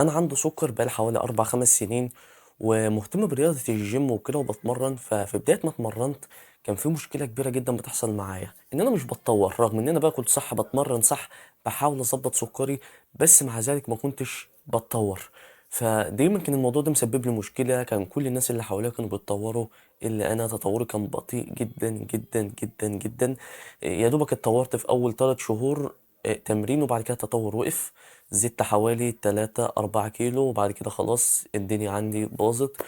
انا عندي سكر بقالي حوالي 4 5 سنين، ومهتم برياضة الجيم وكده وبتمرن. ففي بداية ما اتمرنت كان في مشكلة كبيرة جدا بتحصل معايا، ان انا مش بتطور رغم ان انا باكل صح بتمرن صح، بحاول اظبط سكري، بس مع ذلك ما كنتش بتطور. فدايما كان الموضوع ده مسبب لي مشكلة، كان كل الناس اللي حواليا كانوا بيتطوروا الا انا تطوري كان بطيء جدا جدا جدا جدا. يا دوبك اتطورت في اول 3 شهور تمرين، وبعد كده التطور وقف. زدت حوالي 3 4 كيلو، وبعد كده خلاص الدنيا عندي باظت.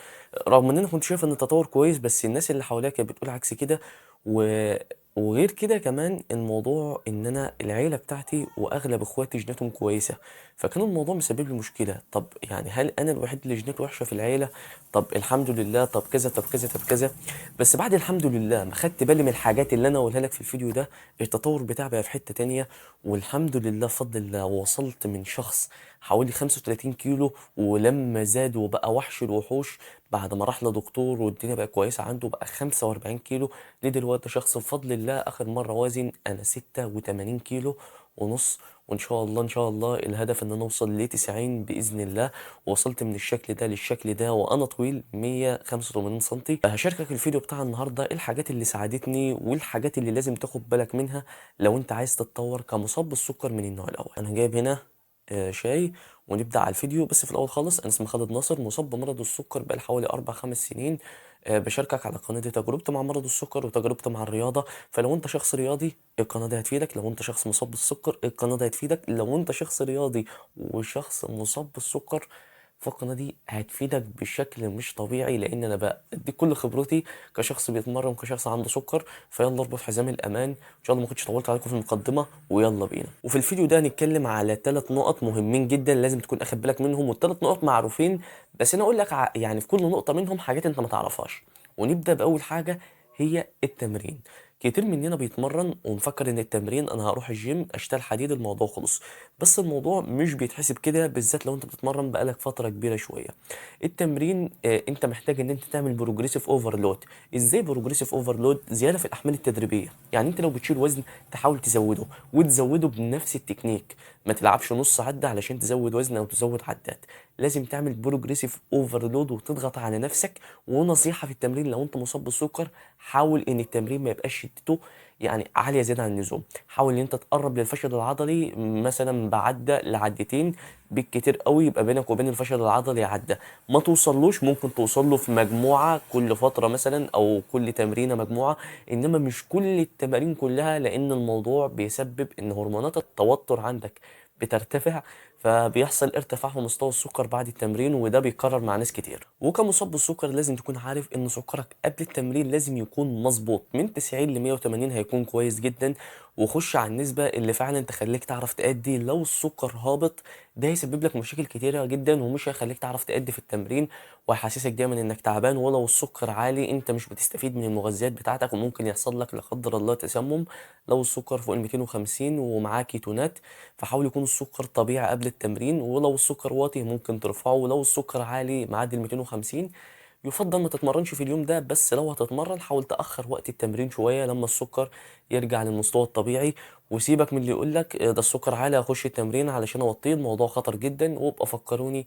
رغم ان انا كنت شايف ان التطور كويس، بس الناس اللي حواليا كانت بتقول عكس كده. و... وغير كده كمان الموضوع ان انا العيله بتاعتي واغلب اخواتي جيناتهم كويسه، فكان الموضوع مسبب لي مشكله. طب يعني هل انا الوحيد اللي جيناتي وحشه في العيله؟ طب الحمد لله، طب كذا طب كذا طب كذا. بس بعد الحمد لله ما خدت بالي من الحاجات اللي انا اقولها لك في الفيديو ده، التطور بتاعي بقى في حته تانية. والحمد لله بفضل الله وصلت من شخص حوالي 35 كيلو، ولما زاد وبقى وحش الوحوش بعد ما راح لدكتور والدنيا بقى كويسة عنده بقى 45 كيلو. لدلوقتي شخص بفضل الله آخر مرة وزن أنا 86 كيلو ونص. وإن شاء الله إن شاء الله الهدف إن أنا أوصل ل 90 بإذن الله. وصلت من الشكل ده للشكل ده وأنا طويل 185 سنتي. هشاركك الفيديو بتاع النهاردة إيه الحاجات اللي ساعدتني والحاجات اللي لازم تاخد بالك منها لو أنت عايز تتطور كمصاب بالسكر من النوع الأول. أنا جايب هنا شاي، ونبدأ على الفيديو. بس في الأول خالص أنا اسمي خالد ناصر، مصاب بمرض السكر بقالي حوالي 4 5 سنين. بشاركك على القناة دي تجربتي مع مرض السكر وتجربتي مع الرياضة. فلو أنت شخص رياضي القناة دي هتفيدك، لو أنت شخص مصاب بالسكر القناة دي هتفيدك، لو أنت شخص رياضي وشخص مصاب بالسكر فالقناة دي هتفيدك بشكل مش طبيعي، لأن أنا بدي كل خبرتي كشخص بيتمرن كشخص عنده سكر. فيلا اربط حزام الأمان. إن شاء الله ما كنتش طولت عليكم في المقدمة، ويلا بينا. وفي الفيديو ده هنتكلم على 3 نقط مهمين جدا لازم تكون أخد بالك منهم، وال3 نقط معروفين، بس أنا أقول لك يعني في كل نقطة منهم حاجات أنت ما تعرفهاش. ونبدأ بأول حاجة، هي التمرين. كتير مننا بيتمرن ومفكر ان التمرين انا هروح الجيم اشتغل حديد الموضوع خلص. بس الموضوع مش بيتحسب كده، بالذات لو انت بتتمرن بقالك فتره كبيره شويه. التمرين انت محتاج ان انت تعمل بروجريسيف اوفرلود. ازاي بروجريسيف اوفرلود؟ زياده في الاحمال التدريبيه. يعني انت لو بتشيل وزن تحاول تزوده، وتزوده بنفس التكنيك. ما تلعبش نص عده علشان تزود وزن او تزود عدات. لازم تعمل بروجريسيف اوفرلود وتضغط على نفسك. ونصيحه في التمرين لو انت مصاب بالسكر، حاول ان التمرين ما يبقاش شدته يعني عاليه زياده عن اللزوم. حاول ان انت تقرب للفشل العضلي مثلا بعده لعدتين بالكتير قوي، يبقى بينك وبين الفشل العضلي عده. ما توصلوش، ممكن توصل له في مجموعه كل فتره مثلا او كل تمرينه مجموعه، انما مش كل التمارين كلها، لان الموضوع بيسبب ان هرمونات التوتر عندك بترتفع. فبيحصل ارتفاع في مستوى السكر بعد التمرين، وده بيكرر مع ناس كتير. وكمصاب بالسكر لازم تكون عارف ان سكرك قبل التمرين لازم يكون مظبوط من 90 ل 180، هيكون كويس جدا. وخش على النسبة اللي فعلا تخليك تعرف تأدي. لو السكر هابط ده هيسبب لك مشاكل كتيرة جدا، ومش هيخليك تعرف تأدي في التمرين، وهيحسسك دايما انك تعبان. ولو السكر عالي انت مش بتستفيد من المغذيات بتاعتك، وممكن يحصل لك لا قدر الله تسمم. لو السكر فوق ال 250 ومعاه كيتونات، فحاول يكون السكر طبيعي قبل التمرين. ولو السكر واطي ممكن ترفعه. ولو السكر عالي معدي ال 250، يفضل ما تتمرنش في اليوم ده. بس لو هتتمرن حاول تأخر وقت التمرين شوية لما السكر يرجع للمستوى الطبيعي. وسيبك من اللي يقولك ده السكر عالي اخش التمرين علشان اوطيه، الموضوع خطر جدا. وابقى فكروني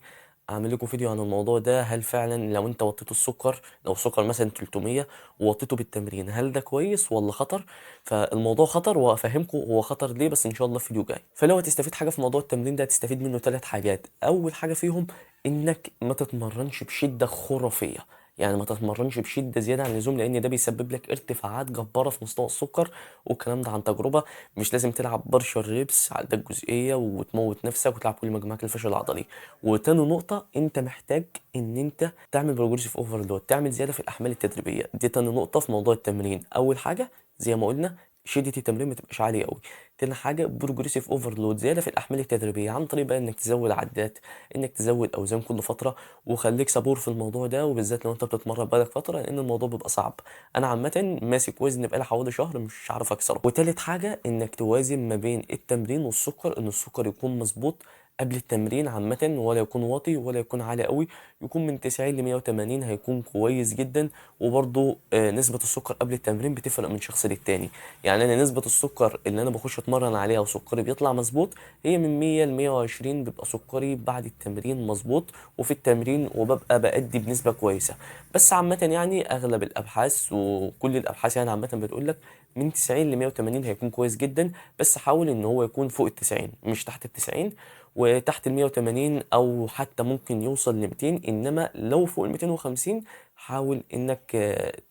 اعمل لكم فيديو عن الموضوع ده. هل فعلا لو انت وطيت السكر، لو السكر مثلا 300 ووطيته بالتمرين، هل ده كويس ولا خطر؟ فالموضوع خطر، وافهمكم هو خطر ليه بس ان شاء الله في فيديو جاي. فلو هتستفيد حاجه في موضوع التمرين ده هتستفيد منه 3 حاجات. اول حاجه فيهم انك ما تتمرنش بشده خرافيه. يعني ما تتمرنش بشده زياده عن اللزوم، لان ده بيسبب لك ارتفاعات جباره في مستوى السكر. والكلام ده عن تجربه. مش لازم تلعب برشر ريبس على ده الجزئيه وتموت نفسك وتلعب كل مجموعك الفشل العضلي. وتاني نقطه، انت محتاج ان انت تعمل بروجريسيف اوفرلود، تعمل زياده في الاحمال التدريبيه. دي تاني نقطه في موضوع التمرين. اول حاجه زي ما قلنا شدة التمرين ما تبقاش عالية قوي. تاني حاجة بروجريسيف اوفرلود، زيادة في الأحمال التدريبية عن طريق بقى إنك تزود عدات، إنك تزود أوزان كل فترة. وخليك صبور في الموضوع ده، وبالذات لو أنت بتتمرن بقالك فترة، لأن الموضوع بيبقى صعب. أنا عامة ماسك وزن بقالي حوالي شهر مش عارف أكسره. وتالت حاجة إنك توازن ما بين التمرين والسكر، إن السكر يكون مظبوط قبل التمرين عامة، ولا يكون واطي ولا يكون عالي قوي، يكون من 90 ل 180 هيكون كويس جدا. وبرضه نسبة السكر قبل التمرين بتفرق من شخص للتاني. يعني انا نسبة السكر اللي انا بخش اتمرن عليها وسكري بيطلع مظبوط هي من 100 ل 120، بيبقى سكري بعد التمرين مظبوط وفي التمرين، وببقى بأدي بنسبة كويسة. بس عامة يعني اغلب الابحاث وكل الابحاث يعني عامة بتقول لك من 90 ل 180 هيكون كويس جدا. بس حاول ان هو يكون فوق ال 90 مش تحت ال 90، وتحت ال 180 او حتى ممكن يوصل ل 200. انما لو فوق ال 250 حاول انك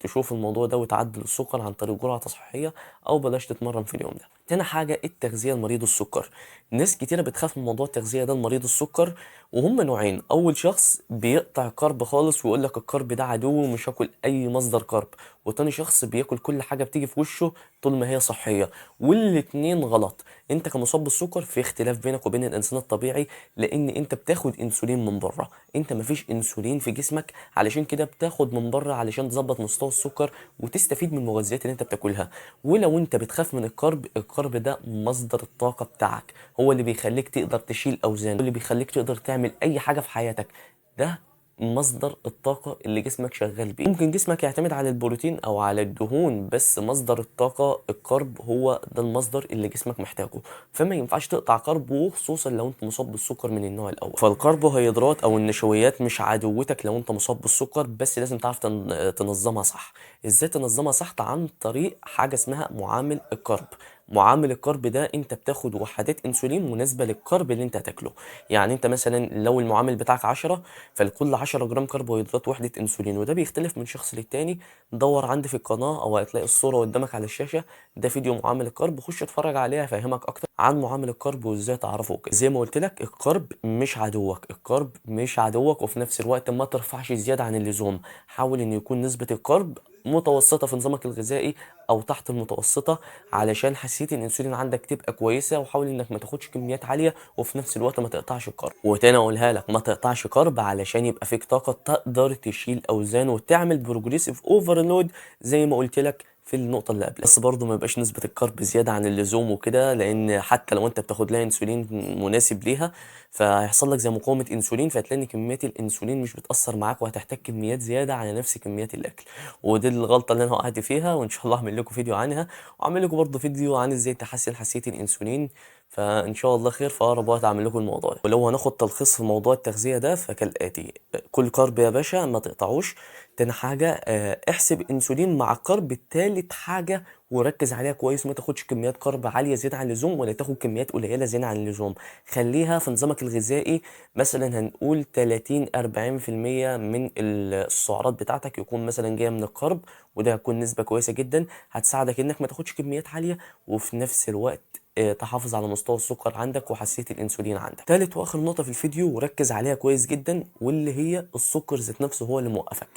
تشوف الموضوع ده وتعدل السكر عن طريق جرعة صحية، او بلاش تتمرن في اليوم ده. تاني حاجة التغذية لمريض السكر. ناس كتيرة بتخاف من موضوع التغذية ده لمريض السكر، وهم نوعين. اول شخص بيقطع كارب خالص ويقول لك الكارب ده عدو ومش هاكل اي مصدر كارب، وتاني شخص بياكل كل حاجة بتيجي في وشه طول ما هي صحية. والاتنين غلط. انت كمصاب بالسكر في اختلاف بينك وبين الانسان الطبيعي، لان انت بتاخد انسولين من بره، انت مفيش انسولين في جسمك، علشان كده بتاخد من بره علشان تظبط مستوى السكر وتستفيد من المغذيات اللي انت بتاكلها. ولو انت بتخاف من الكرب، الكرب ده مصدر الطاقة بتاعك، هو اللي بيخليك تقدر تشيل اوزان، هو اللي بيخليك تقدر تعمل اي حاجة في حياتك. ده مصدر الطاقة اللي جسمك شغال بيه. ممكن جسمك يعتمد على البروتين او على الدهون، بس مصدر الطاقة الكرب هو ده المصدر اللي جسمك محتاجه. فما ينفعش تقطع كرب، وخصوصا لو انت مصاب بالسكر من النوع الاول. فالكربوهيدرات او النشويات مش عدوتك لو انت مصاب بالسكر، بس لازم تعرف تنظمها صح. ازاي تنظمها صح؟ عن طريق حاجة اسمها معامل الكرب. معامل الكرب ده انت بتاخد وحدات انسولين مناسبة للكرب اللي انت هتاكله. يعني انت مثلا لو المعامل بتاعك 10، فلكل 10 جرام كربوهيدرات وحدة انسولين، وده بيختلف من شخص للتاني. دور عندي في القناة او هتلاقي الصورة قدامك على الشاشة، ده فيديو معامل الكرب، خش اتفرج عليه هيفهمك اكتر عن معامل الكرب وازاي تعرفه كده. زي ما قلت لك الكرب مش عدوك، الكرب مش عدوك، وفي نفس الوقت ما ترفعش زيادة عن اللزوم. حاول ان يكون نسبة الكرب متوسطة في نظامك الغذائي او تحت المتوسطة، علشان حساسية الانسولين عندك تبقى كويسة. وحاول انك ما تاخدش كميات عالية، وفي نفس الوقت ما تقطعش الكرب. وتاني اقولها لك، ما تقطعش كرب علشان يبقى فيك طاقة تقدر تشيل اوزان وتعمل بروجريسيف اوفرلود زي ما قلت لك في النقطة اللي قبل. بس برضه ما يبقاش نسبة الكرب زيادة عن اللزوم وكده، لأن حتى لو أنت بتاخد لها أنسولين مناسب ليها، فهيحصل لك زي مقاومة أنسولين، فهتلاقي إن كميات الأنسولين مش بتأثر معاك، وهتحتاج كميات زيادة على نفس كميات الأكل. ودي الغلطة اللي أنا وقعت فيها، وإن شاء الله هعمل لكم فيديو عنها، وأعمل لكم برضه فيديو عن إزاي تحسن حساسية الأنسولين. فإن شاء الله خير، في أقرب وقت أعمل لكم الموضوع ده. ولو هناخد تلخيص في موضوع التغذية ده فكالآتي: كل كارب يا باشا، ما تقطعوش. تاني حاجة احسب انسولين مع الكرب. تالت حاجة وركز عليها كويس، ما تاخدش كميات كرب عالية زيادة عن اللزوم، ولا تاخد كميات قليلة زيادة عن اللزوم. خليها في نظامك الغذائي، مثلا هنقول 30 40% من السعرات بتاعتك يكون مثلا جاية من الكرب، وده هتكون نسبة كويسة جدا، هتساعدك انك ما تاخدش كميات عالية، وفي نفس الوقت تحافظ على مستوى السكر عندك وحساسية الانسولين عندك. تالت واخر نقطة في الفيديو وركز عليها كويس جدا، واللي هي السكر ذات نفسه هو اللي موقفك.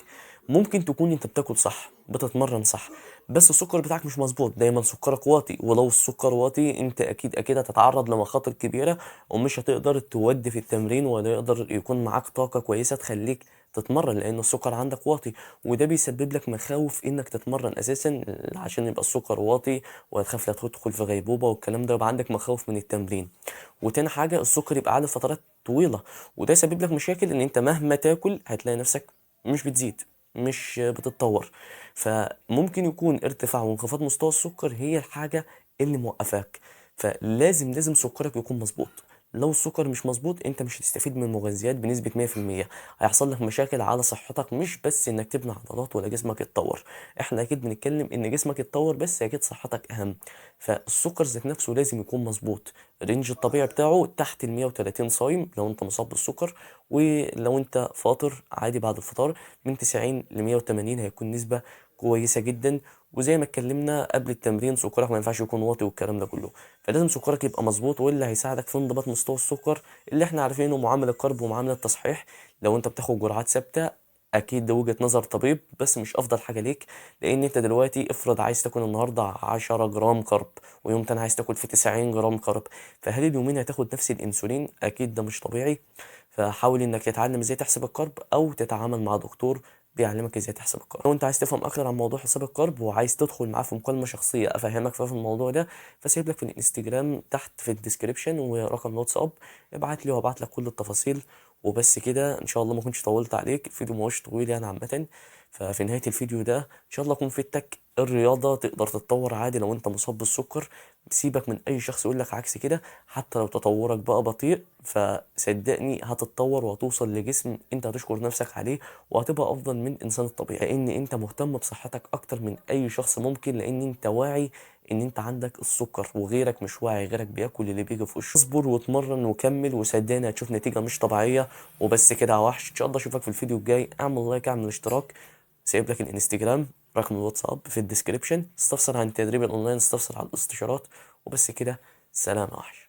ممكن تكون انت بتاكل صح، بتتمرن صح، بس السكر بتاعك مش مظبوط، دايما سكرك واطي. ولو السكر واطي انت اكيد هتتعرض لمخاطر كبيرة، ومش هتقدر تودي في التمرين، ولا يقدر يكون معاك طاقة كويسة تخليك تتمرن، لان السكر عندك واطي. وده بيسبب لك مخاوف انك تتمرن اساسا، عشان يبقى السكر واطي، وهتخاف لا تدخل في غيبوبة والكلام ده، يبقى عندك مخاوف من التمرين. وتاني حاجة السكر يبقى عالي فترات طويلة، وده يسبب لك مشاكل، ان انت مهما تاكل هتلاقي نفسك مش بتزيد، مش بتتطور. فممكن يكون ارتفاع وانخفاض مستوى السكر هي الحاجة اللي موقفاك. فلازم سكرك يكون مظبوط. لو السكر مش مظبوط انت مش هتستفيد من المغذيات بنسبة 100%، هيحصل لك مشاكل على صحتك، مش بس انك تبني عضلات ولا جسمك يتطور. احنا اكيد بنتكلم ان جسمك يتطور، بس اكيد صحتك اهم. فالسكر ذات نفسه لازم يكون مظبوط. الرينج الطبيعي بتاعه تحت ال 130 صايم لو انت مصاب بالسكر، ولو انت فاطر عادي بعد الفطار من 90 ل 180 هيكون نسبة كويسة جدا. وزي ما اتكلمنا قبل التمرين، سكرك ما ينفعش يكون واطي والكلام ده كله، فلازم سكرك يبقى مظبوط، واللي هيساعدك في انضباط مستوى السكر اللي احنا عارفينه معامل الكرب ومعامل التصحيح. لو انت بتاخد جرعات ثابتة، اكيد ده وجهة نظر طبيب، بس مش افضل حاجة ليك. لان انت دلوقتي افرض عايز تاكل النهاردة 10 جرام كرب، ويوم تاني عايز تاكل في 90 جرام كرب، فهل اليومين هتاخد نفس الانسولين؟ اكيد ده مش طبيعي. فحاول انك تتعلم ازاي تحسب الكرب، او تتعامل مع دكتور بيعلمك ازاي تحسب الكارب. لو انت عايز تفهم اكتر عن موضوع حساب الكارب وعايز تدخل معاه في مكالمه شخصيه افهمك في الموضوع ده، فسيب لك في الانستجرام تحت في الديسكريبشن ورقم الواتساب، ابعت لي وابعت لك كل التفاصيل. وبس كده ان شاء الله ما كنتش طولت عليك، الفيديو ما هوش طويل يعني عامه. ففي نهايه الفيديو ده ان شاء الله اكون فدتك. الرياضه تقدر تتطور عادي لو انت مصاب بالسكر، سيبك من اي شخص يقول لك عكس كده. حتى لو تطورك بقى بطيء فصدقني هتتطور وهتوصل لجسم انت هتشكر نفسك عليه، وهتبقى افضل من الانسان الطبيعي، لان انت مهتم بصحتك اكتر من اي شخص ممكن، لان انت واعي ان انت عندك السكر وغيرك مش واعي، غيرك بياكل اللي بيجي في وشه. اصبر واتمرن وكمل وصدقني هتشوف نتيجة مش طبيعية. وبس كده يا وحش، ان شاء الله اشوفك في الفيديو الجاي. اعمل لايك، اعمل اشتراك، سايب لك الانستجرام، رقم الواتساب في الديسكريبشن. استفسر عن التدريب الاونلاين، استفسر عن الاستشارات. وبس كده، سلام يا وحش.